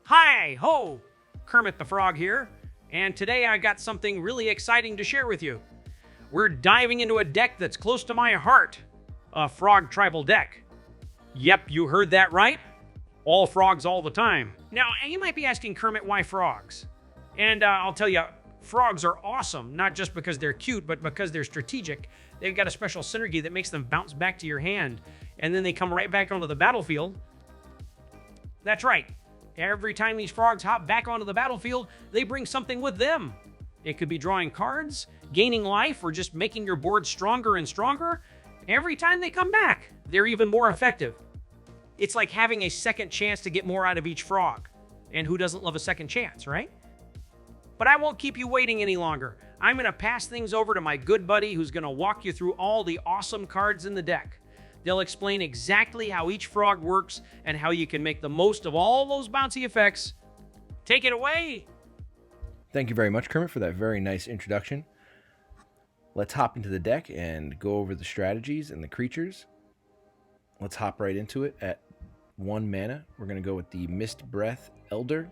Hi ho! Kermit the Frog here, and today I got something really exciting to share with you. We're diving into a deck that's close to my heart, a frog tribal deck. Yep, you heard that right. All frogs all the time. Now, you might be asking Kermit, why frogs? And I'll tell you, frogs are awesome, not just because they're cute, but because they're strategic. They've got a special synergy that makes them bounce back to your hand, and then they come right back onto the battlefield. That's right. Every time these frogs hop back onto the battlefield, they bring something with them. It could be drawing cards, gaining life, or just making your board stronger and stronger. Every time they come back, they're even more effective. It's like having a second chance to get more out of each frog. And who doesn't love a second chance, right? But I won't keep you waiting any longer. I'm going to pass things over to my good buddy who's going to walk you through all the awesome cards in the deck. They'll explain exactly how each frog works and how you can make the most of all those bouncy effects. Take it away! Thank you very much, Kermit, for that very nice introduction. Let's hop into the deck and go over the strategies and the creatures. Let's hop right into it. At 1 mana, we're going to go with the Mist Breath Elder.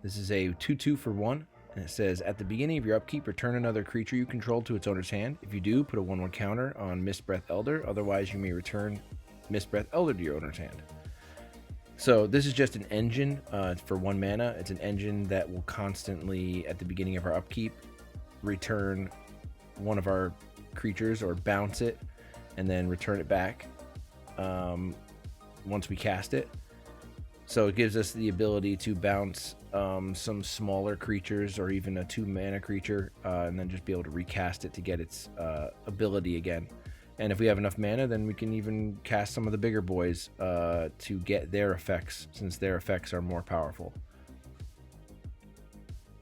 This is a 2/2 for 1, and it says, at the beginning of your upkeep, return another creature you control to its owner's hand. If you do, put a 1/1 counter on Mist Breath Elder. Otherwise, you may return Mist Breath Elder to your owner's hand. So this is just an engine for 1 mana. It's an engine that will constantly, at the beginning of our upkeep, return one of our creatures or bounce it, and then return it back once we cast it. So it gives us the ability to bounce some smaller creatures or even a 2 mana creature, and then just be able to recast it to get its ability again. And if we have enough mana, then we can even cast some of the bigger boys to get their effects, since their effects are more powerful.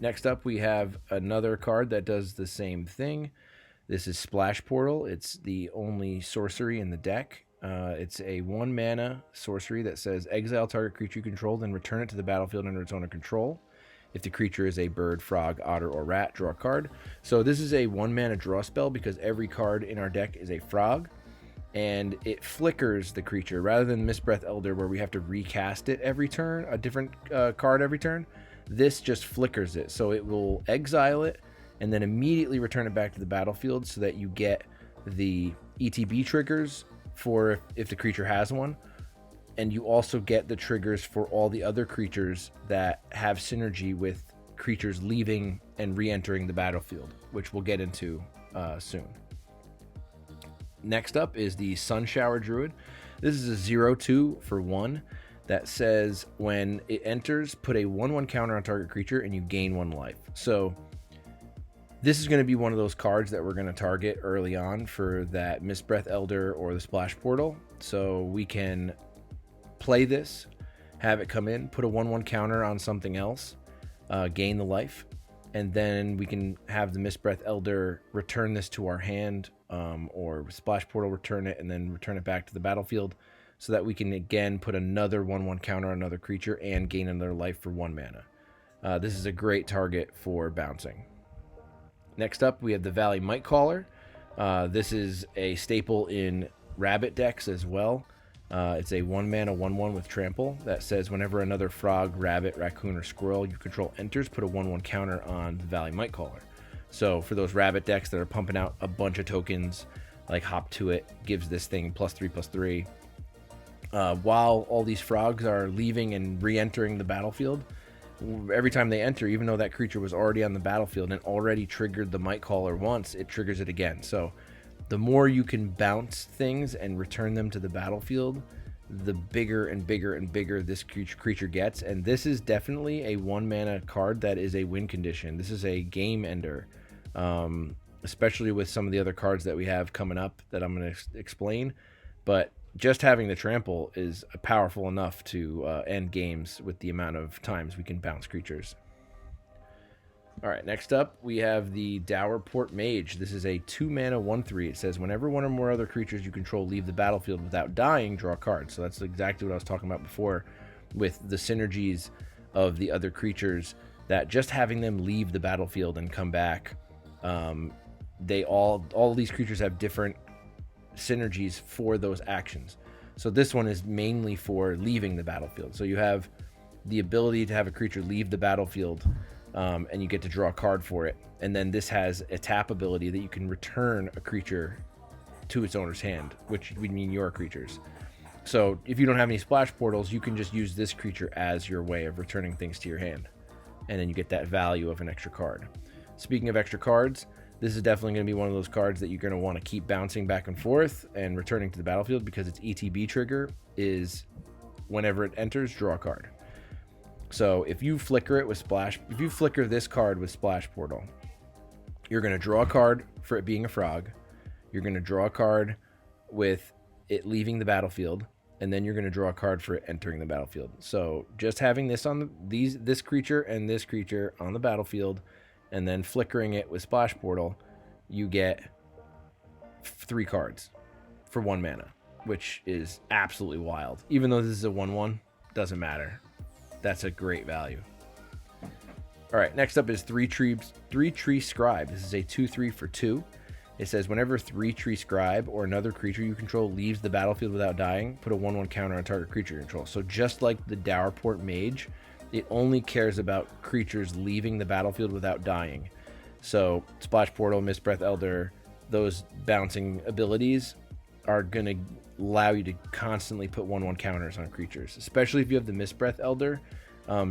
Next up, we have another card that does the same thing. This is Splash Portal. It's the only sorcery in the deck. It's a 1 mana sorcery that says exile target creature you control, then return it to the battlefield under its owner control. If the creature is a bird, frog, otter, or rat, draw a card. So this is a 1 mana draw spell because every card in our deck is a frog, and it flickers the creature rather than Mist Breath Elder where we have to recast it every turn, a different card every turn. This just flickers it, so it will exile it and then immediately return it back to the battlefield so that you get the ETB triggers for if the creature has one, and you also get the triggers for all the other creatures that have synergy with creatures leaving and re-entering the battlefield, which we'll get into soon. Next up is the Sun Shower Druid. This is a 0/2 for 1 that says when it enters, put a 1/1 counter on target creature and you gain 1 life. So this is going to be one of those cards that we're going to target early on for that Mist Breath Elder or the Splash Portal. So we can play this, have it come in, put a 1/1 counter on something else, gain the life, and then we can have the Mist Breath Elder return this to our hand, or Splash Portal return it and then return it back to the battlefield so that we can again put another 1/1 counter on another creature and gain another life for 1 mana. This is a great target for bouncing. Next up, we have the Valley Mightcaller. This is a staple in rabbit decks as well. It's a 1 mana 1/1 with trample that says whenever another frog, rabbit, raccoon, or squirrel you control enters, put a 1/1 counter on the Valley Mightcaller. So for those rabbit decks that are pumping out a bunch of tokens, like Hop to It gives this thing +3/+3. While all these frogs are leaving and re-entering the battlefield, every time they enter, even though that creature was already on the battlefield and already triggered the Mightcaller once, it triggers it again. So the more you can bounce things and return them to the battlefield, the bigger and bigger and bigger this creature gets. And this is definitely a 1 mana card that is a win condition. This is a game ender, especially with some of the other cards that we have coming up that I'm going to explain. But just having the trample is powerful enough to end games with the amount of times we can bounce creatures. All right, next up, we have the Dowerport Mage. This is a 2 mana 1/3. It says whenever one or more other creatures you control leave the battlefield without dying, draw a card. So that's exactly what I was talking about before with the synergies of the other creatures, that just having them leave the battlefield and come back they all these creatures have different synergies for those actions. So this one is mainly for leaving the battlefield. So you have the ability to have a creature leave the battlefield, and you get to draw a card for it. And then this has a tap ability that you can return a creature to its owner's hand, which would mean your creatures. So if you don't have any splash portals, you can just use this creature as your way of returning things to your hand. And then you get that value of an extra card. Speaking of extra cards, this is definitely going to be one of those cards that you're going to want to keep bouncing back and forth and returning to the battlefield, because its ETB trigger is whenever it enters, draw a card. So if you flicker this card with Splash Portal, you're going to draw a card for it being a frog. You're going to draw a card with it leaving the battlefield, and then you're going to draw a card for it entering the battlefield. So just having this on this creature and this creature on the battlefield, and then flickering it with Splash Portal, you get 3 cards for 1 mana, which is absolutely wild. Even though this is a 1/1, doesn't matter. That's a great value. All right, next up is 3 Tree Scribe. This is a 2/3 for 2. It says whenever 3 Tree Scribe or another creature you control leaves the battlefield without dying, put a 1/1 counter on target creature you control. So just like the Dowerport Mage, it only cares about creatures leaving the battlefield without dying. So Splash Portal, Mistbreath Elder, those bouncing abilities are going to allow you to constantly put 1/1 counters on creatures, especially if you have the Mistbreath Elder.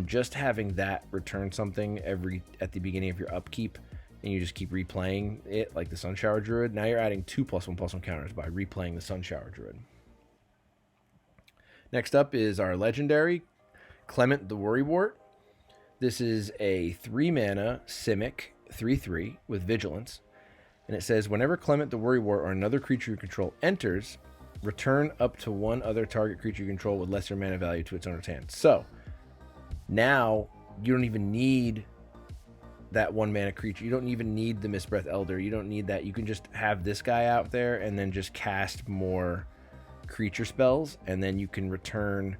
Just having that return something at the beginning of your upkeep, and you just keep replaying it like the Sunshower Druid. Now you're adding 2 +1/+1 counters by replaying the Sunshower Druid. Next up is our legendary Clement the Worrywart. This is a 3 mana Simic 3/3 with Vigilance. And it says whenever Clement the Worrywart or another creature you control enters, return up to 1 other target creature you control with lesser mana value to its owner's hand. So now you don't even need that 1 mana creature. You don't even need the Mistbreath Elder. You don't need that. You can just have this guy out there and then just cast more creature spells, and then you can return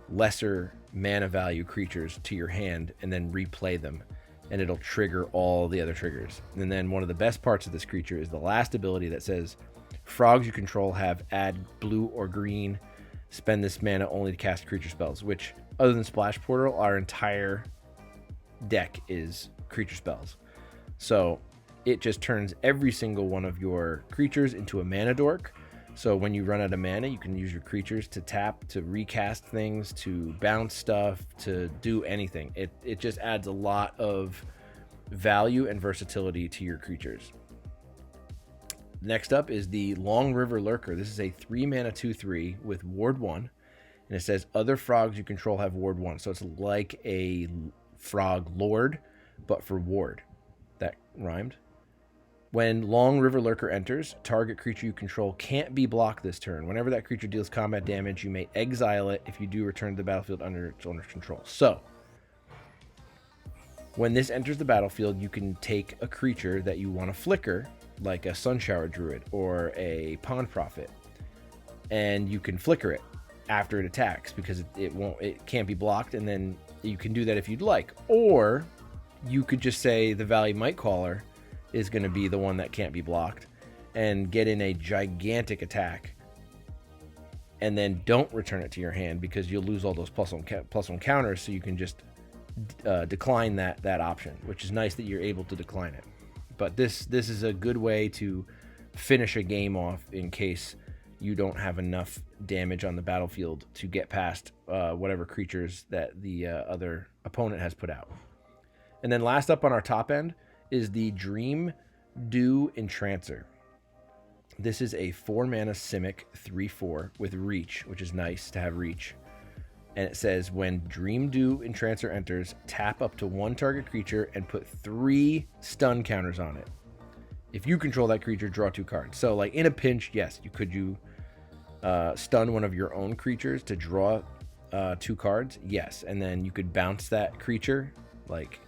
lesser mana value creatures to your hand and then replay them, and it'll trigger all the other triggers. And then one of the best parts of this creature is the last ability that says frogs you control have add blue or green, spend this mana only to cast creature spells, which other than Splash Portal, our entire deck is creature spells. So it just turns every single one of your creatures into a mana dork. So when you run out of mana, you can use your creatures to tap, to recast things, to bounce stuff, to do anything. It just adds a lot of value and versatility to your creatures. Next up is the Long River Lurker. This is a 3 mana 2/3 with Ward 1. And it says other frogs you control have Ward 1. So it's like a Frog Lord, but for Ward. That rhymed. When Long River Lurker enters, target creature you control can't be blocked this turn. Whenever that creature deals combat damage, you may exile it. If you do, return to the battlefield under its owner's control. So when this enters the battlefield, you can take a creature that you want to flicker, like a Sunshower Druid or a Pond Prophet, and you can flicker it after it attacks, because it can't be blocked, and then you can do that if you'd like. Or you could just say the Valley Mightcaller is going to be the one that can't be blocked, and get in a gigantic attack, and then don't return it to your hand, because you'll lose all those +1 counters. So you can just decline that option, which is nice that you're able to decline it. But this is a good way to finish a game off in case you don't have enough damage on the battlefield to get past whatever creatures that the other opponent has put out. And then last up on our top end is the Dream Dew Entrancer. This is a 4 mana Simic 3/4 with Reach, which is nice to have Reach. And it says when Dream Dew Entrancer enters, tap up to 1 target creature and put 3 stun counters on it. If you control that creature, draw 2 cards. So like in a pinch, yes, you could stun one of your own creatures to draw 2 cards. Yes, and then you could bounce that creature, like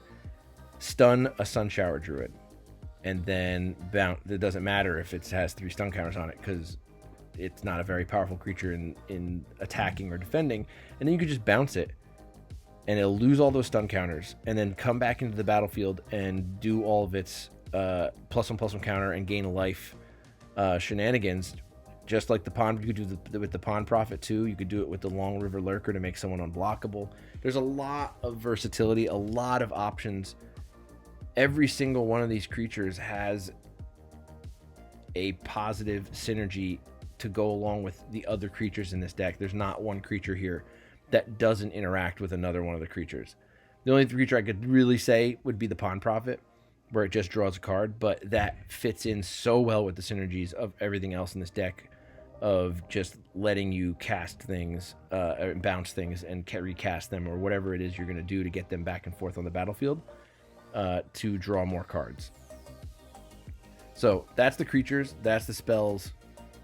stun a Sunshower Druid, and then bounce. It doesn't matter if it has 3 stun counters on it, because it's not a very powerful creature in attacking or defending. And then you could just bounce it, and it'll lose all those stun counters, and then come back into the battlefield and do all of its +1/+1 counter and gain a life shenanigans. Just like the Pond, you could do with the Pond Prophet too. You could do it with the Long River Lurker to make someone unblockable. There's a lot of versatility, a lot of options. Every single one of these creatures has a positive synergy to go along with the other creatures in this deck. There's not one creature here that doesn't interact with another one of the creatures. The only creature I could really say would be the Pond Prophet, where it just draws a card, but that fits in so well with the synergies of everything else in this deck, of just letting you cast things, bounce things, and recast them, or whatever it is you're going to do to get them back and forth on the battlefield to draw more cards. So that's the creatures, that's the spells.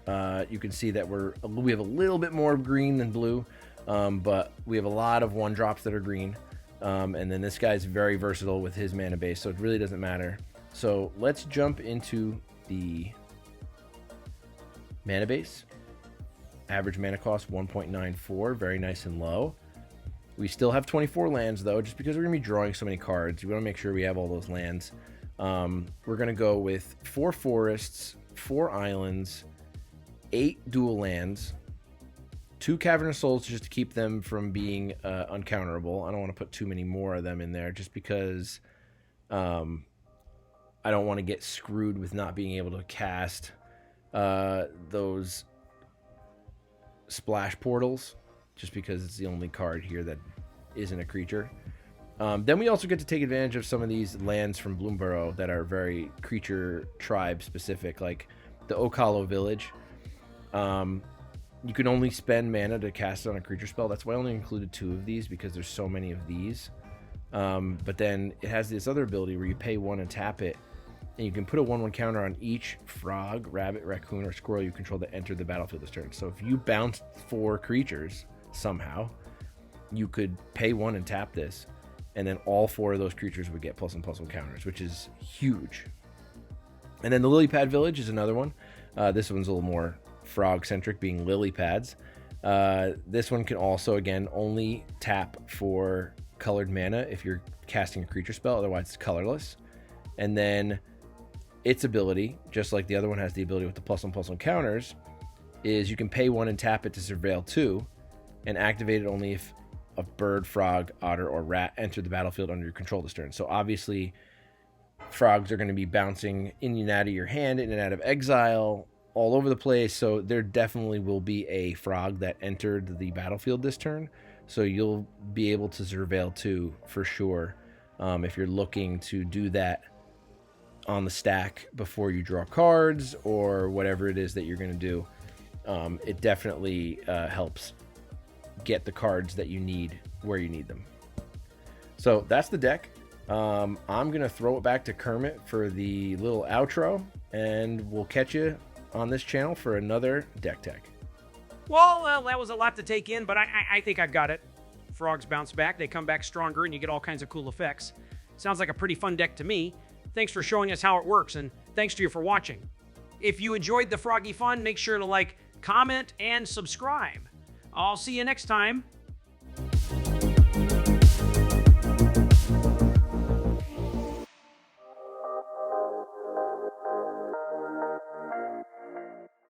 You can see that we have a little bit more green than blue, but we have a lot of 1-drops that are green. And then this guy's very versatile with his mana base, so it really doesn't matter. So let's jump into the mana base. Average mana cost 1.94, very nice and low. We still have 24 lands though, just because we're gonna be drawing so many cards. We want to make sure we have all those lands. We're gonna go with 4 forests, 4 islands, 8 dual lands, 2 Cavernous Souls just to keep them from being uncounterable. I don't want to put too many more of them in there just because I don't want to get screwed with not being able to cast those splash portals, just because it's the only card here that isn't a creature. Then we also get to take advantage of some of these lands from Bloomburrow that are very creature tribe specific, like the Okalo Village. You can only spend mana to cast it on a creature spell. That's why I only included 2 of these, because there's so many of these. But then it has this other ability where you pay 1 and tap it, and you can put a 1/1 counter on each frog, rabbit, raccoon, or squirrel you control that enter the battlefield this turn. So if you bounce 4 creatures somehow, you could pay 1 and tap this, and then all 4 of those creatures would get +1/+1 counters, which is huge. And then the Lily Pad Village is another one. This one's a little more frog-centric, being lily pads. This one can also, again, only tap for colored mana if you're casting a creature spell, otherwise it's colorless. And then its ability, just like the other one has the ability with the +1/+1 counters, is you can pay 1 and tap it to surveil 2, and activate it only if a bird, frog, otter, or rat enter the battlefield under your control this turn. So obviously frogs are going to be bouncing in and out of your hand, in and out of exile, all over the place. So there definitely will be a frog that entered the battlefield this turn. So you'll be able to surveil 2 for sure, if you're looking to do that on the stack before you draw cards or whatever it is that you're going to do. It definitely helps get the cards that you need where you need them. So that's the deck. I'm going to throw it back to Kermit for the little outro, and we'll catch you on this channel for another Deck Tech. Well, that was a lot to take in, but I think I got it. Frogs bounce back, they come back stronger, and you get all kinds of cool effects. Sounds like a pretty fun deck to me. Thanks for showing us how it works, and thanks to you for watching. If you enjoyed the Froggy Fun, make sure to like, comment, and subscribe. I'll see you next time.